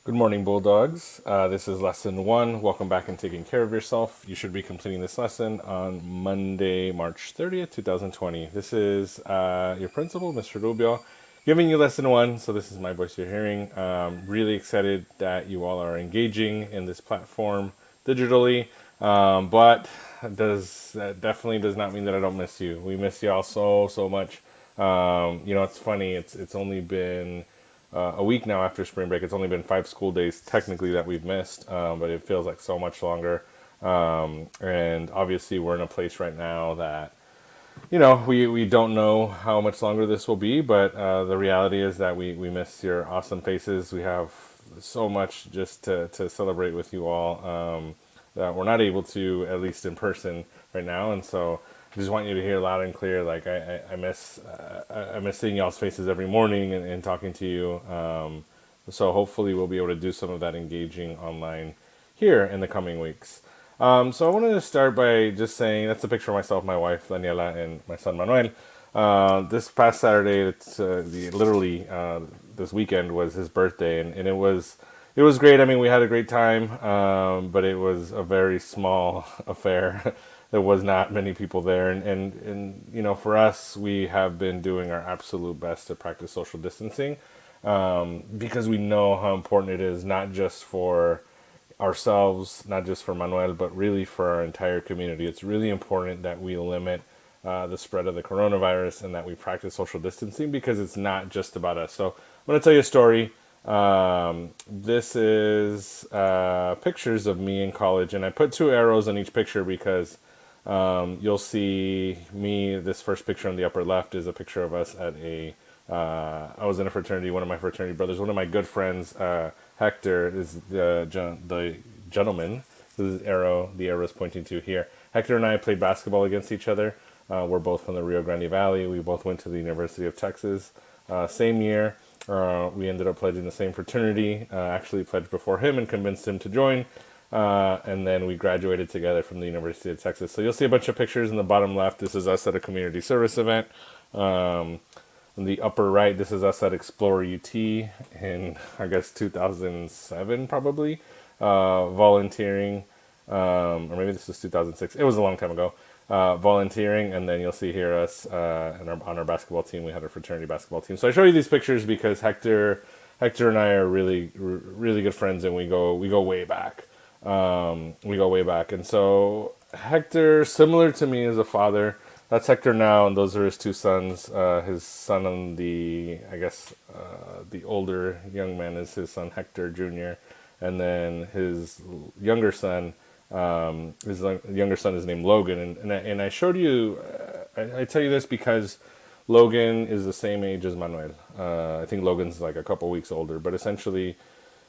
Good morning, Bulldogs. This is lesson one. Welcome back and taking care of yourself. You should be completing this lesson on Monday, March 30th, 2020. This is your principal, Mr. Rubio, giving you lesson one. So, this is my voice you're hearing. Really excited that you all are engaging in this platform digitally. But that definitely does not mean that I don't miss you. We miss y'all so much. It's funny. It's only been a week now after spring break. It's only been 5 school days technically that we've missed, but it feels like so much longer. And obviously, we're in a place right now that we don't know how much longer this will be, but the reality is that we miss your awesome faces. We have so much just to celebrate with you all that we're not able to, at least in person right now. And so I just want you to hear loud and clear. Like I miss seeing y'all's faces every morning and talking to you. So hopefully we'll be able to do some of that engaging online here in the coming weeks. So I wanted to start by just saying that's a picture of myself, my wife Daniela, and my son Manuel. This past Saturday, literally this weekend was his birthday, and it was great. I mean, we had a great time, but it was a very small affair. There was not many people there, and for us, we have been doing our absolute best to practice social distancing because we know how important it is, not just for ourselves, not just for Manuel, but really for our entire community. It's really important that we limit the spread of the coronavirus and that we practice social distancing because it's not just about us. So I'm going to tell you a story. This is pictures of me in college, and I put two arrows on each picture because you'll see me. This first picture on the upper left is a picture of us at a. I was in a fraternity. One of my fraternity brothers, one of my good friends, Hector, is the gentleman whose arrow the arrow is pointing to here. Hector and I played basketball against each other. We're both from the Rio Grande Valley. We both went to the University of Texas. Same year, we ended up pledging the same fraternity. Actually, pledged before him and convinced him to join. And then we graduated together from the University of Texas. So you'll see a bunch of pictures in the bottom left. This is us at a community service event. In the upper right, this is us at Explore UT in, I guess, 2007, probably, volunteering. Or maybe this was 2006. It was a long time ago. Volunteering, and then you'll see here us on our basketball team. We had our fraternity basketball team. So I show you these pictures because Hector and I are really good friends, and we go way back. We go way back, and so Hector, similar to me as a father. That's Hector now, and those are his two sons. His son on the older young man is his son Hector Jr., and then his younger son, is named Logan. And I showed you, I tell you this because Logan is the same age as Manuel. I think Logan's like a couple weeks older, but essentially,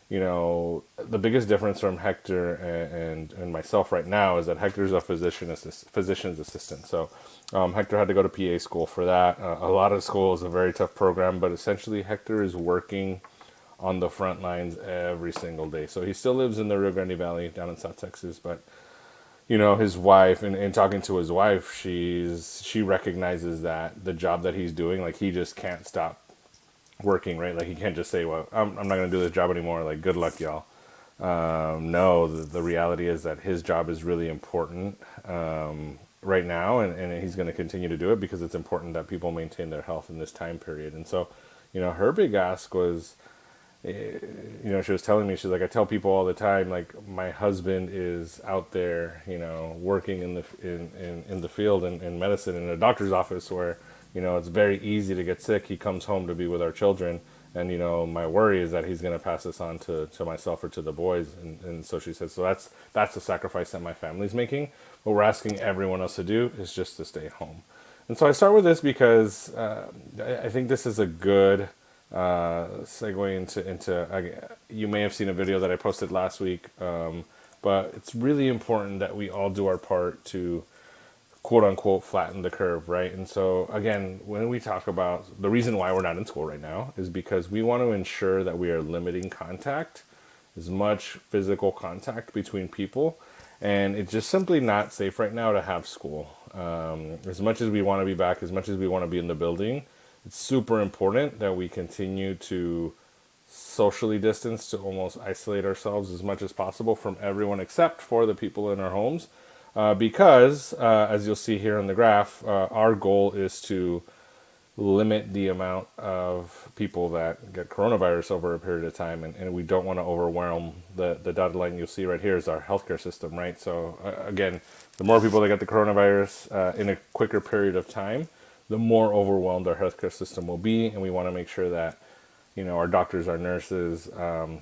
the biggest difference from Hector and myself right now is that Hector's a physician's assistant. So Hector had to go to PA school for that. A lot of school is a very tough program, but essentially Hector is working on the front lines every single day. So he still lives in the Rio Grande Valley down in South Texas, but his wife, and talking to his wife, she recognizes that the job that he's doing, like, he just can't stop working, right? Like, he can't just say, well, I'm not going to do this job anymore. Like, good luck, y'all. No, the reality is that his job is really important right now, and he's going to continue to do it because it's important that people maintain their health in this time period. And so, her big ask was, she was telling me, she's like, I tell people all the time, like, my husband is out there, working in the field in medicine in a doctor's office where, it's very easy to get sick. He comes home to be with our children. And, my worry is that he's going to pass this on to myself or to the boys. And so she said, so that's the sacrifice that my family's making. What we're asking everyone else to do is just to stay home. And so I start with this because I think this is a good segue into you may have seen a video that I posted last week, but it's really important that we all do our part to quote unquote flatten the curve, right? And so again, when we talk about the reason why we're not in school right now is because we want to ensure that we are limiting contact, as much physical contact between people, and it's just simply not safe right now to have school. As much as we want to be back, as much as we want to be in the building, it's super important that we continue to socially distance, to almost isolate ourselves as much as possible from everyone except for the people in our homes. Because, as you'll see here in the graph, our goal is to limit the amount of people that get coronavirus over a period of time, and we don't want to overwhelm the dotted line you'll see right here is our healthcare system, right? So again, the more people that get the coronavirus in a quicker period of time, the more overwhelmed our healthcare system will be, and we want to make sure that our doctors, our nurses,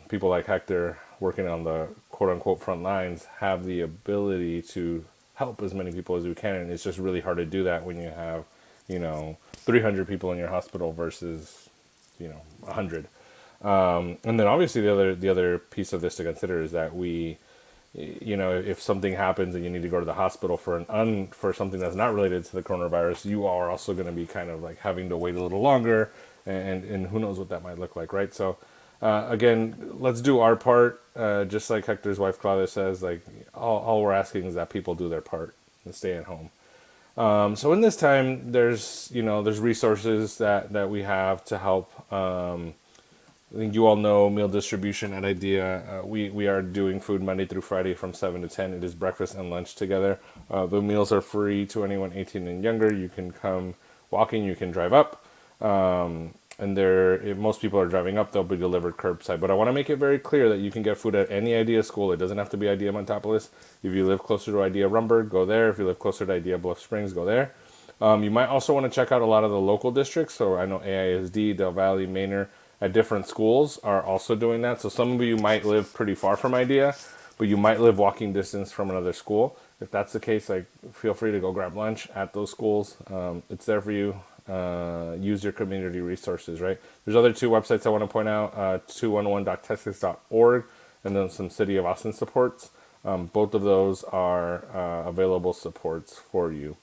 people like Hector working on the quote unquote front lines have the ability to help as many people as we can, and it's just really hard to do that when you have 300 people in your hospital versus 100. And then obviously the other piece of this to consider is that if something happens and you need to go to the hospital for something that's not related to the coronavirus, you are also going to be kind of like having to wait a little longer, and who knows what that might look like, right? So again, let's do our part, just like Hector's wife Claudia says, like all we're asking is that people do their part and stay at home. So in this time, there's resources that we have to help. I think you all know meal distribution at IDEA. We are doing food Monday through Friday from 7 to 10. It is breakfast and lunch together. The meals are free to anyone 18 and younger. You can come walking, you can drive up. And if most people are driving up, they'll be delivered curbside. But I want to make it very clear that you can get food at any IDEA school. It doesn't have to be IDEA Montopolis. If you live closer to IDEA Rumberg, go there. If you live closer to IDEA Bluff Springs, go there. You might also want to check out a lot of the local districts. So I know AISD, Del Valle, Manor, at different schools are also doing that. So some of you might live pretty far from IDEA, but you might live walking distance from another school. If that's the case, like feel free to go grab lunch at those schools. It's there for you. Use your community resources, right? There's other two websites I want to point out, 211.texas.org and then some City of Austin supports. Both of those are available supports for you.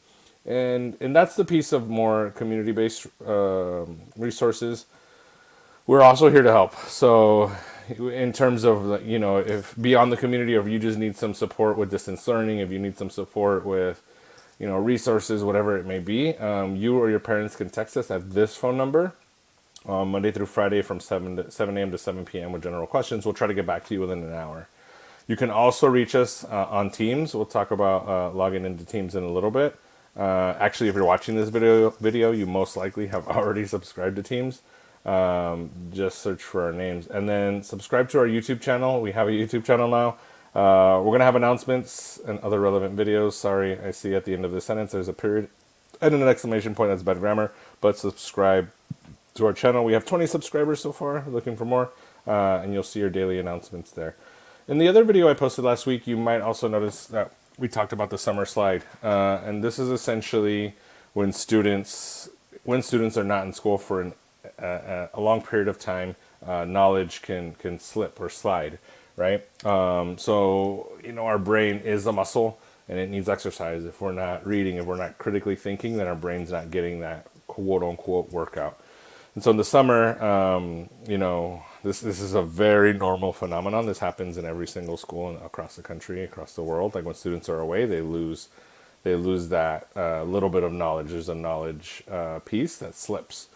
And that's the piece of more community-based resources. We're also here to help. So in terms of, if beyond the community, or if you just need some support with distance learning, if you need some support with resources, whatever it may be, you or your parents can text us at this phone number Monday through Friday from 7 a.m. to 7 p.m. with general questions. We'll try to get back to you within an hour. You can also reach us on Teams. We'll talk about logging into Teams in a little bit. Actually, if you're watching this video, you most likely have already subscribed to Teams. Just search for our names. And then subscribe to our YouTube channel. We have a YouTube channel now. We're going to have announcements and other relevant videos. Sorry, I see at the end of the sentence there's a period and an exclamation point. That's bad grammar. But subscribe to our channel. We have 20 subscribers so far. Looking for more. And you'll see your daily announcements there. In the other video I posted last week, you might also notice that we talked about the summer slide. And this is essentially when students are not in school for a long period of time, knowledge can slip or slide. Right? So, our brain is a muscle and it needs exercise. If we're not reading, if we're not critically thinking, then our brain's not getting that quote unquote workout. And so in the summer, this is a very normal phenomenon. This happens in every single school across the country, across the world. Like when students are away, they lose that little bit of knowledge. There's a knowledge piece that slips.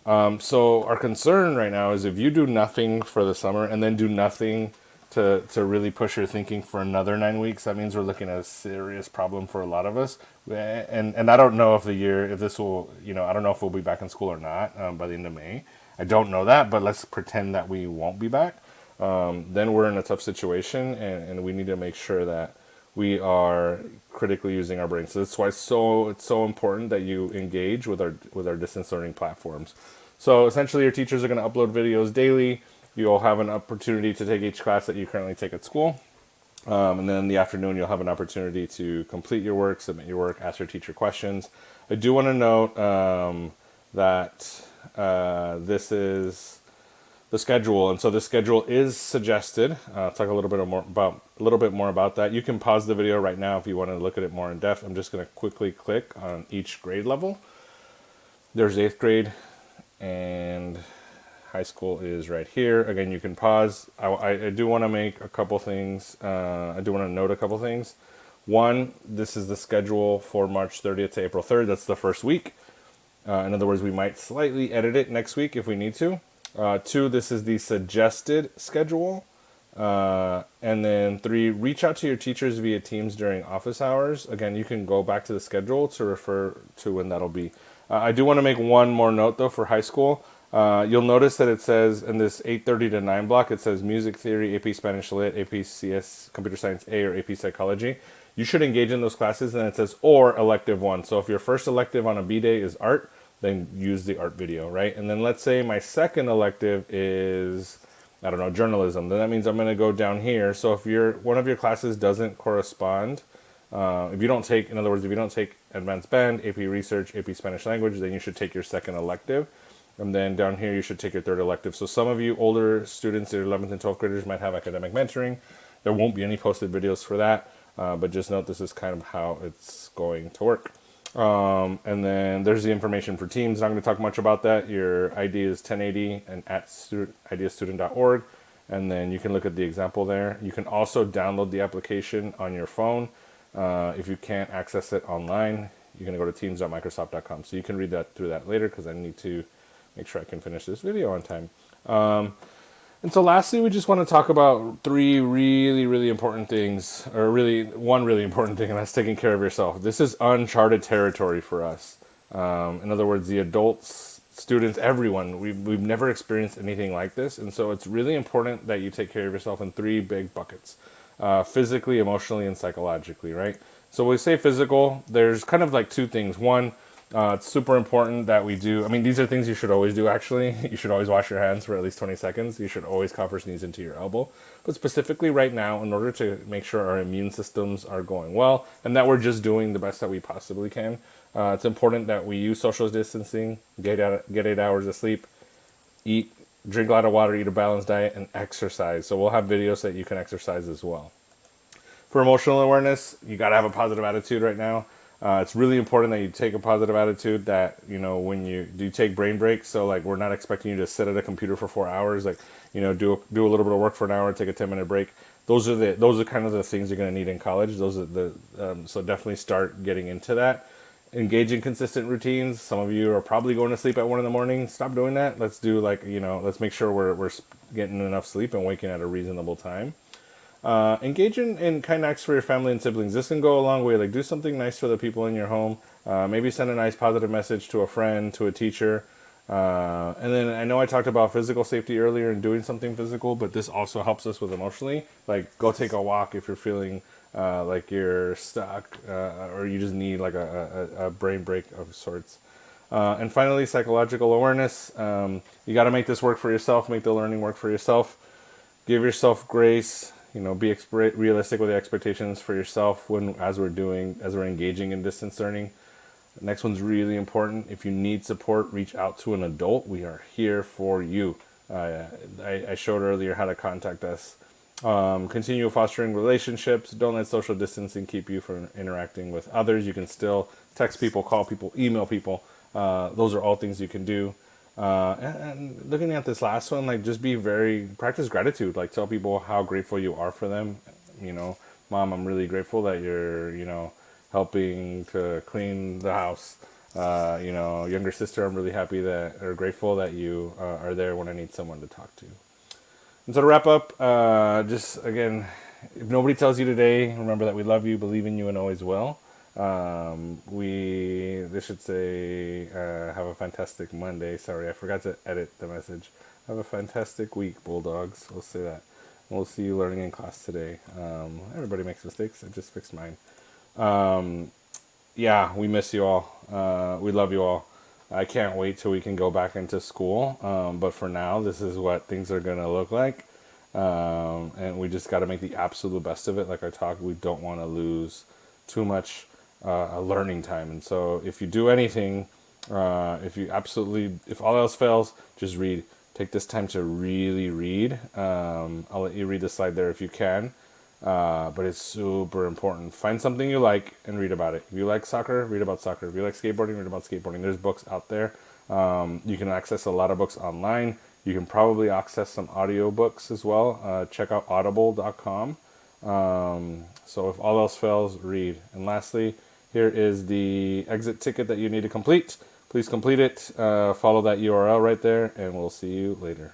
So our concern right now is if you do nothing for the summer and then do nothing to really push your thinking for another 9 weeks, that means we're looking at a serious problem for a lot of us. And I don't know if this will, I don't know if we'll be back in school or not by the end of May. I don't know that, but let's pretend that we won't be back. Then we're in a tough situation, and we need to make sure that we are critically using our brains. So that's why it's so important that you engage with our distance learning platforms. So essentially, your teachers are going to upload videos daily. You'll have an opportunity to take each class that you currently take at school. And then in the afternoon, you'll have an opportunity to complete your work, submit your work, ask your teacher questions. I do want to note that this is the schedule, and so the schedule is suggested. I'll talk a little bit more about that. You can pause the video right now if you want to look at it more in depth. I'm just going to quickly click on each grade level. There's 8th grade, and high school is right here. Again, you can pause. I do want to make a couple things. I do want to note a couple things. One, this is the schedule for March 30th to April 3rd. That's the first week. In other words, we might slightly edit it next week if we need to. 2, this is the suggested schedule. And then 3, reach out to your teachers via Teams during office hours. Again, you can go back to the schedule to refer to when that'll be. I do want to make one more note though for high school. You'll notice that it says in this 8:30 to 9 block, it says Music Theory, AP Spanish Lit, AP CS Computer Science A, or AP Psychology. You should engage in those classes, and it says or elective 1. So if your first elective on a B day is art, then use the art video, right? And then let's say my second elective is, I don't know, journalism. Then that means I'm going to go down here. So if one of your classes doesn't correspond, if you don't take, in other words, if you don't take Advanced Band, AP Research, AP Spanish Language, then you should take your second elective. And then down here, you should take your third elective. So some of you older students, your 11th and 12th graders, might have academic mentoring. There won't be any posted videos for that. But just note this is kind of how it's going to work. And then there's the information for Teams. Not going to talk much about that. Your ID is 1080 and at ideastudent.org. And then you can look at the example there. You can also download the application on your phone. If you can't access it online, you're going to go to teams.microsoft.com. So you can read that through that later because I need to make sure I can finish this video on time. And so lastly, we just want to talk about 3 really, really important things, or really one really important thing, and that's taking care of yourself. This is uncharted territory for us. In other words, the adults, students, everyone, we've never experienced anything like this. And so it's really important that you take care of yourself in 3 big buckets, physically, emotionally, and psychologically, right? So when we say physical, there's kind of like 2 things. One, it's super important that we do. I mean, these are things you should always do, actually. You should always wash your hands for at least 20 seconds. You should always cough or sneeze into your elbow. But specifically right now, in order to make sure our immune systems are going well and that we're just doing the best that we possibly can, it's important that we use social distancing, get 8 hours of sleep, drink a lot of water, eat a balanced diet, and exercise. So we'll have videos that you can exercise as well. For emotional awareness, you got to have a positive attitude right now. It's really important that you take a positive attitude, that, when you do take brain breaks. So like, we're not expecting you to sit at a computer for 4 hours, like, do a little bit of work for an hour, take a 10-minute break. Those are kind of the things you're going to need in college. So definitely start getting into that. Engage in consistent routines. Some of you are probably going to sleep at 1 a.m. Stop doing that. Let's do let's make sure we're getting enough sleep and waking at a reasonable time. Engage in kind acts for your family and siblings. This can go a long way. Like, do something nice for the people in your home. Maybe send a nice positive message to a friend, to a teacher. And then I know I talked about physical safety earlier and doing something physical, but this also helps us with emotionally. Like, go take a walk if you're feeling like you're stuck or you just need like a brain break of sorts. And finally, psychological awareness. You got to make this work for yourself. Make the learning work for yourself. Give yourself grace. Be realistic with the expectations for yourself as we're engaging in distance learning. The next one's really important. If you need support, reach out to an adult. We are here for you. I showed earlier how to contact us. Continue fostering relationships. Don't let social distancing keep you from interacting with others. You can still text people, call people, email people. Those are all things you can do. And looking at this last one, like, just practice gratitude. Like, tell people how grateful you are for them. Mom, I'm really grateful that you're, helping to clean the house. Younger sister, I'm really grateful that you are there when I need someone to talk to. And so to wrap up, just again, if nobody tells you today, remember that we love you, believe in you, and always will. This should say, have a fantastic Monday. Sorry, I forgot to edit the message. Have a fantastic week, Bulldogs. We'll say that. We'll see you learning in class today. Everybody makes mistakes. I just fixed mine. We miss you all. We love you all. I can't wait till we can go back into school. But for now, this is what things are going to look like. And we just got to make the absolute best of it. Like I talked, we don't want to lose too much learning time. And so if you do anything, if all else fails, just read. Take this time to really read. I'll let you read the slide there if you can. But it's super important. Find something you like and read about it. If you like soccer, read about soccer. If you like skateboarding, read about skateboarding. There's books out there. You can access a lot of books online. You can probably access some audio books as well. Check out audible.com. So if all else fails, read. And lastly, here is the exit ticket that you need to complete. Please complete it. Follow that URL right there, and we'll see you later.